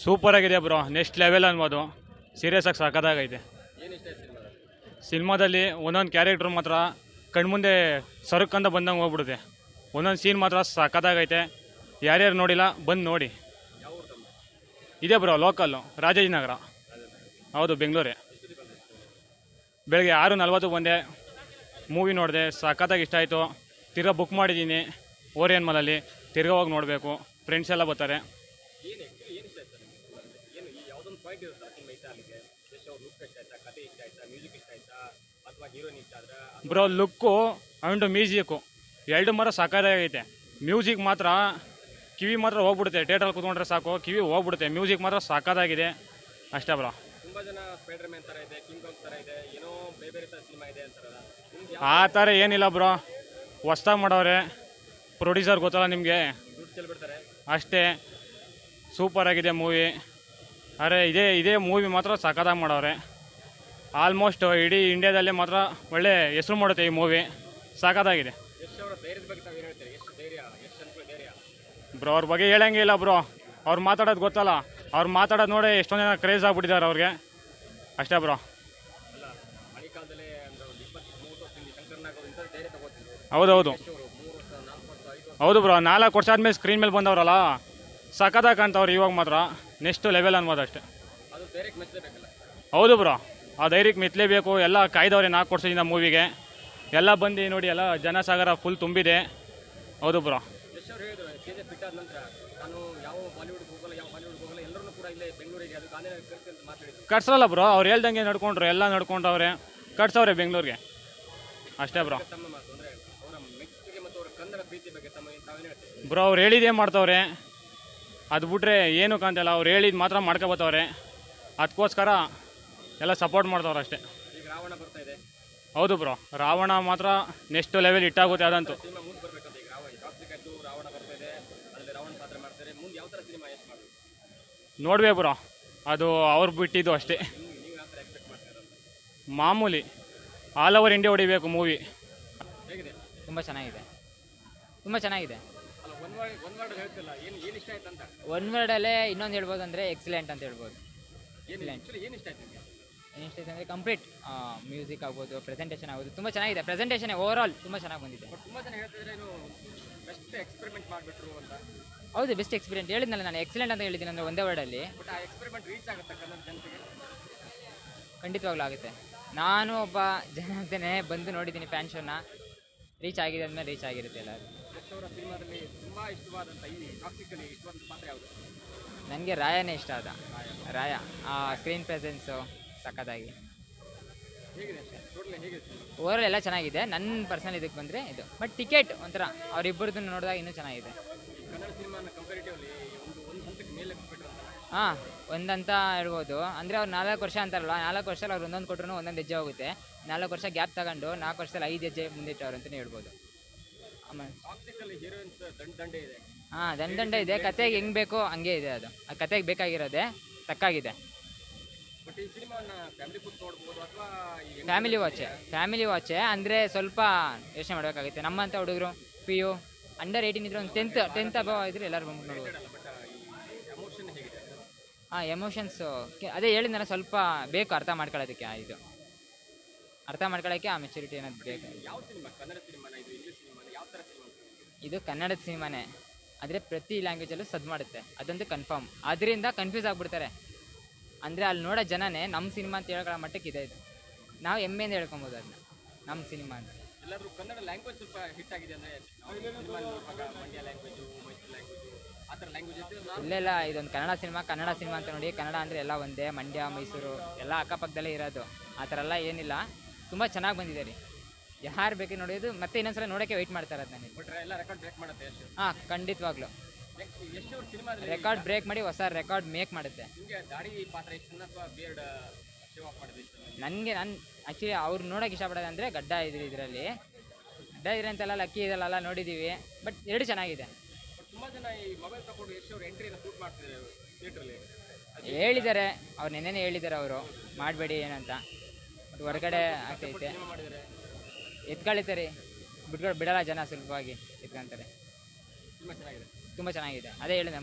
Super ಆಗಿದೆ bro, next level ಅನ್ಬೋದು. Serious ಆಗಿ ಸಖತ್ತಾಗೈತೆ. ಸಿನಿಮಾದಲ್ಲಿ ಒಂದೊಂದು ಕ್ಯಾರೆಕ್ಟ್ರ್ ಮಾತ್ರ ಕಣ್ಮುಂದೆ ಸರಕಂದ ಬಂದಂಗೆ ಹೋಗ್ಬಿಡುತ್ತೆ. ಒಂದೊಂದು ಸೀನ್ ಮಾತ್ರ ಸಖತ್ತಾಗೈತೆ. ಯಾರ್ಯಾರು ನೋಡಿಲ್ಲ ಬಂದು ನೋಡಿ. ಇದೆ ಬ್ರೋ, ಲೋಕಲ್ಲು, ರಾಜಾಜಿನಗರ. ಹೌದು, ಬೆಂಗಳೂರೇ. ಬೆಳಗ್ಗೆ 6:40 ಬಂದೆ, ಮೂವಿ ನೋಡಿದೆ, ಸಖತ್ತಾಗಿ ಇಷ್ಟ ಆಯಿತು. ತಿರ್ಗಾ ಬುಕ್ ಮಾಡಿದ್ದೀನಿ ಓರಿಯನ್ ಮಾಲಲ್ಲಿ. ತಿರ್ಗಾ ಹೋಗಿ ನೋಡಬೇಕು, ಫ್ರೆಂಡ್ಸ್ ಎಲ್ಲ ಬರ್ತಾರೆ. ಬ್ರೋ, ಲುಕ್ಕು ಅಂಡ್ ಮ್ಯೂಸಿಕ್ಕು ಎರಡು ಮಾತ್ರ ಸಖತ್ತಾಗೈತೆ. ಮ್ಯೂಸಿಕ್ ಮಾತ್ರ ಕಿವಿ ಮಾತ್ರ ಹೋಗ್ಬಿಡುತ್ತೆ. ಥಿಯೇಟ್ರಲ್ಲಿ ಕೂತ್ಕೊಂಡ್ರೆ ಸಾಕು, ಕಿವಿ ಹೋಗ್ಬಿಡುತ್ತೆ. ಮ್ಯೂಸಿಕ್ ಮಾತ್ರ ಸಖತ್ತಾಗಿದೆ. ಅಷ್ಟೇ ಬ್ರೋ. ಆ ಥರ ಏನಿಲ್ಲ ಬ್ರೋ, ಹೊಸ್ದಾಗಿ ಮಾಡವ್ರೆ. ಪ್ರೊಡ್ಯೂಸರ್ ಗೊತ್ತಲ್ಲ ನಿಮಗೆ, ಅಷ್ಟೇ. ಸೂಪರಾಗಿದೆ ಮೂವಿ. ಅರೆ ಇದೇ ಮೂವಿ ಮಾತ್ರ ಸಖತ್ತಾಗಿ ಮಾಡವ್ರೆ. ಆಲ್ಮೋಸ್ಟ್ ಇಡೀ ಇಂಡಿಯಾದಲ್ಲೇ ಮಾತ್ರ ಒಳ್ಳೆ ಹೆಸರು ಮಾಡುತ್ತೆ ಈ ಮೂವಿ. ಸಖತ್ತಾಗಿದೆ ಬ್ರೋ. ಅವ್ರ ಬಗ್ಗೆ ಹೇಳಂಗೆ ಇಲ್ಲ ಬ್ರೋ, ಅವ್ರು ಮಾತಾಡೋದು ಗೊತ್ತಲ್ಲ. ಅವ್ರು ಮಾತಾಡೋದು ನೋಡಿ ಎಷ್ಟೊಂದು ಜನ ಕ್ರೇಜ್ ಆಗ್ಬಿಟ್ಟಿದ್ದಾರೆ ಅವ್ರಿಗೆ. ಅಷ್ಟೇ ಬ್ರೋ. ಹೌದೌದು ಹೌದು ಬ್ರೋ, 4 ವರ್ಷ ಆದಮೇಲೆ ಸ್ಕ್ರೀನ್ ಮೇಲೆ ಬಂದವರಲ್ಲ, ಸಖತ್ತಾಗಿ ಕಾಣ್ತವ್ರು ಇವಾಗ ಮಾತ್ರ. ನೆಕ್ಸ್ಟ್ ಲೆವೆಲ್ ಅನ್ಬೋದು ಅಷ್ಟೇ. ಹೌದು ಬ್ರೋ, ಆ ಧೈರ್ಯಕ್ಕೆ ಮೆತ್ತಲೇಬೇಕು. ಎಲ್ಲ ಕಾಯ್ದವ್ರೆ 4 ವರ್ಷದಿಂದ ಮೂವಿಗೆ. ಎಲ್ಲ ಬಂದು ನೋಡಿ, ಎಲ್ಲ ಜನಸಾಗರ ಫುಲ್ ತುಂಬಿದೆ. ಹೌದು ಬ್ರೋ. ಕಟ್ಸಲ್ಲ ಬ್ರೋ, ಅವ್ರು ಹೇಳ್ದಂಗೆ ನಡ್ಕೊಂಡ್ರು, ಎಲ್ಲ ನಡ್ಕೊಂಡವ್ರೆ, ಕಟ್ಸವ್ರೆ ಬೆಂಗಳೂರಿಗೆ. ಅಷ್ಟೇ ಬ್ರೋ. ಬ್ರೋ, ಅವ್ರು ಹೇಳಿದೇ ಮಾಡ್ತವ್ರೆ. ಅದು ಬಿಟ್ರೆ ಏನು ಕಾಣ್ತಿಲ್ಲ. ಅವ್ರು ಹೇಳಿದ್ದು ಮಾತ್ರ ಮಾಡ್ಕೊಬತ್ತವ್ರೆ. ಅದಕ್ಕೋಸ್ಕರ ಎಲ್ಲ ಸಪೋರ್ಟ್ ಮಾಡ್ತವ್ರೆ ಅಷ್ಟೇ. ಹೌದು ಬ್ರೋ, ರಾವಣ ಮಾತ್ರ ನೆಕ್ಸ್ಟ್ ಲೆವೆಲ್ ಇಟ್ಟಾಗುತ್ತೆ. ಅದಂತೂ ನೋಡ್ಬೇಕು ಬ್ರೋ, ಅದು ಅವ್ರು ಬಿಟ್ಟಿದ್ದು ಅಷ್ಟೇ. ಮಾಮೂಲಿ ಆಲ್ ಓವರ್ ಇಂಡಿಯಾ ಹೊಡಿಬೇಕು ಮೂವಿ. ತುಂಬ ಚೆನ್ನಾಗಿದೆ, ತುಂಬ ಚೆನ್ನಾಗಿದೆ. ಒನ್ ವರ್ಡಲ್ಲೇ ಇನ್ನೊಂದು ಹೇಳ್ಬೋದು ಅಂದರೆ ಎಕ್ಸಲೆಂಟ್ ಅಂತ ಹೇಳ್ಬೋದು. ಏನು ಇಷ್ಟ ಆಯ್ತು ಅಂದರೆ ಕಂಪ್ಲೀಟ್ ಮ್ಯೂಸಿಕ್ ಆಗ್ಬೋದು, ಪ್ರೆಸೆಂಟೇಷನ್ ಆಗ್ಬೋದು, ತುಂಬ ಚೆನ್ನಾಗಿದೆ. ಪ್ರೆಸೆಂಟೇಷನ್ ಓವರ್ ಆಲ್ ತುಂಬ ಚೆನ್ನಾಗಿ ಬಂದಿದೆ. ಹೌದು, ಬೆಸ್ಟ್ ಎಕ್ಸ್ಪೀರಿಯೆಂಟ್ ಹೇಳಿದ್ನಲ್ಲ ನಾನು. ಎಕ್ಸಲೆಂಟ್ ಅಂತ ಹೇಳಿದ್ದೀನಿ ಅಂದರೆ ಒಂದೇ ವರ್ಡಲ್ಲಿ. ಖಂಡಿತವಾಗ್ಲೂ ಆಗುತ್ತೆ. ನಾನು ಒಬ್ಬ ಜನ ಅಂತಲೇ ಬಂದು ನೋಡಿದ್ದೀನಿ ಫ್ಯಾನ್ ಶೋನ. ರೀಚ್ ಆಗಿದೆ ಅಂದಮೇಲೆ ರೀಚ್ ಆಗಿರುತ್ತೆ ಎಲ್ಲರೂ. ನನಗೆ ರಾಯನೇ ಇಷ್ಟ ಆದ. ರಾಯ ಸ್ಕ್ರೀನ್ ಪ್ರೆಸೆನ್ಸು ಸಖತ್ತಾಗಿ. ಓವರಾಲ್ ಎಲ್ಲ ಚೆನ್ನಾಗಿದೆ. ನನ್ನ ಪರ್ಸನಲ್ ಇದಕ್ಕೆ ಬಂದರೆ ಇದು. ಬಟ್ ಟಿಕೆಟ್ ಒಂಥರ ಅವರಿಬ್ಬರದ್ದು ನೋಡಿದಾಗ ಇನ್ನೂ ಚೆನ್ನಾಗಿದೆ. ಹಾಂ, ಒಂದಂತ ಹೇಳ್ಬೋದು. ಅಂದರೆ ಅವ್ರು 4 ವರ್ಷ ಅಂತಾರಲ್ಲ, 4 ವರ್ಷದಲ್ಲಿ ಅವ್ರು ಒಂದೊಂದು ಕೊಟ್ಟರು ಒಂದೊಂದು ಹೆಜ್ಜೆ ಹೋಗುತ್ತೆ. 4 ವರ್ಷ ಗ್ಯಾಪ್ ತಗೊಂಡು 4 ವರ್ಷದಲ್ಲಿ 5 ಹೆಜ್ಜೆ ಮುಂದಿಟ್ಟವ್ರು ಅಂತಲೇ ಹೇಳ್ಬೋದು. ಹಾಂ, ದಂಡ ಇದೆ. ಕತೆಗೆ ಹೆಂಗೆ ಬೇಕೋ ಹಂಗೆ ಇದೆ. ಅದು ಆ ಕತೆಗೆ ಬೇಕಾಗಿರೋದೆ ತಕ್ಕಾಗಿದೆ. ಫ್ಯಾಮಿಲಿ ವಾಚೆ ಅಂದರೆ ಸ್ವಲ್ಪ ಯೋಚನೆ ಮಾಡಬೇಕಾಗುತ್ತೆ. ನಮ್ಮಂಥ ಹುಡುಗರು PU ಅಂಡರ್ 18 ಇದ್ರೆ ಒಂದು 10th ಅಬವ್ ಇದ್ರೆ ಎಲ್ಲರೂ ಬಂದು ನೋಡ್ಬೋದು. ಹಾಂ, ಎಮೋಷನ್ಸು ಅದೇ ಹೇಳಿದ್ನಲ್ಲ, ಸ್ವಲ್ಪ ಬೇಕು ಅರ್ಥ ಮಾಡ್ಕೊಳ್ಳೋದಕ್ಕೆ. ಇದು ಅರ್ಥ ಮಾಡ್ಕೊಳ್ಳೋಕ್ಕೆ ಆ ಮೆಚುರಿಟಿ ಅನ್ನೋದು ಬೇಕು. ಇದು ಕನ್ನಡದ ಸಿನಿಮಾನೇ, ಆದರೆ ಪ್ರತಿ ಲ್ಯಾಂಗ್ವೇಜಲ್ಲೂ ಸದ್ ಮಾಡುತ್ತೆ, ಅದಂತೂ ಕನ್ಫರ್ಮ್. ಅದರಿಂದ ಕನ್ಫ್ಯೂಸ್ ಆಗಿಬಿಡ್ತಾರೆ. ಅಂದರೆ ಅಲ್ಲಿ ನೋಡೋ ಜನನೇ ನಮ್ಮ ಸಿನಿಮಾ ಅಂತ ಹೇಳ್ಕೊಳ್ಳೋ ಮಟ್ಟಕ್ಕೆ ಇದೆ. ಇದು ನಾವು ಹೆಮ್ಮೆಯಿಂದ ಹೇಳ್ಕೊಬೋದು ಅದನ್ನ, ನಮ್ಮ ಸಿನಿಮಾ ಅಂತ. ಕನ್ನಡ ಲ್ಯಾಂಗ್ವೇಜ್ ಸ್ವಲ್ಪ ಹಿಟ್ ಆಗಿದೆ ಅಂದರೆ ಇಲ್ಲೆಲ್ಲ ಇದೊಂದು ಕನ್ನಡ ಸಿನಿಮಾ ಅಂತ ನೋಡಿ. ಕನ್ನಡ ಅಂದರೆ ಎಲ್ಲ ಒಂದೇ. ಮಂಡ್ಯ, ಮೈಸೂರು ಎಲ್ಲ ಅಕ್ಕಪಕ್ಕದಲ್ಲೇ ಇರೋದು. ಆ ಥರ ಎಲ್ಲ ಏನಿಲ್ಲ. ತುಂಬ ಚೆನ್ನಾಗಿ ಬಂದಿದೆ ರೀ. ಯಾರು ಬೇಕು ನೋಡೋದು ಮತ್ತೆ ಇನ್ನೊಂದ್ಸಲ ನೋಡೋಕ್ಕೆ ವೆಯ್ಟ್ ಮಾಡ್ತಾರೆ. ಅದು ನನಗೆ ಹಾಂ, ಖಂಡಿತವಾಗ್ಲೂ ರೆಕಾರ್ಡ್ ಬ್ರೇಕ್ ಮಾಡಿ ಹೊಸ ರೆಕಾರ್ಡ್ ಮೇಕ್ ಮಾಡುತ್ತೆ. ನನಗೆ ಆ್ಯಕ್ಚುಲಿ ಅವ್ರು ನೋಡೋಕೆ ಇಷ್ಟಪಡೋದು ಅಂದರೆ ಗಡ್ಡ ಇದ್ರಿ. ಇದರಲ್ಲಿ ಗಡ್ಡ ಇದ್ರೆ ಅಂತೆಲ್ಲ ಲಕ್ಕಿ ಇದೆಲ್ಲ ನೋಡಿದ್ದೀವಿ. ಬಟ್ ಎರಡು ಚೆನ್ನಾಗಿದೆ. ಹೇಳಿದ್ದಾರೆ ಅವ್ರು, ನೆನ್ನೆನೇ ಹೇಳಿದ್ದಾರೆ ಅವರು, ಮಾಡಬೇಡಿ ಏನಂತ. ಬಟ್ ಹೊರಗಡೆ ಆಗ್ತೈತೆ, ಎತ್ಕೊಳ್ತಾರೆ. ಬಿಡಲ್ಲ ಜನ, ಸುಲಭವಾಗಿ ಎತ್ಕೊಂತಾರೆ. ತುಂಬ ಚೆನ್ನಾಗಿದೆ. ಅದೇ ಹೇಳಿದೆ.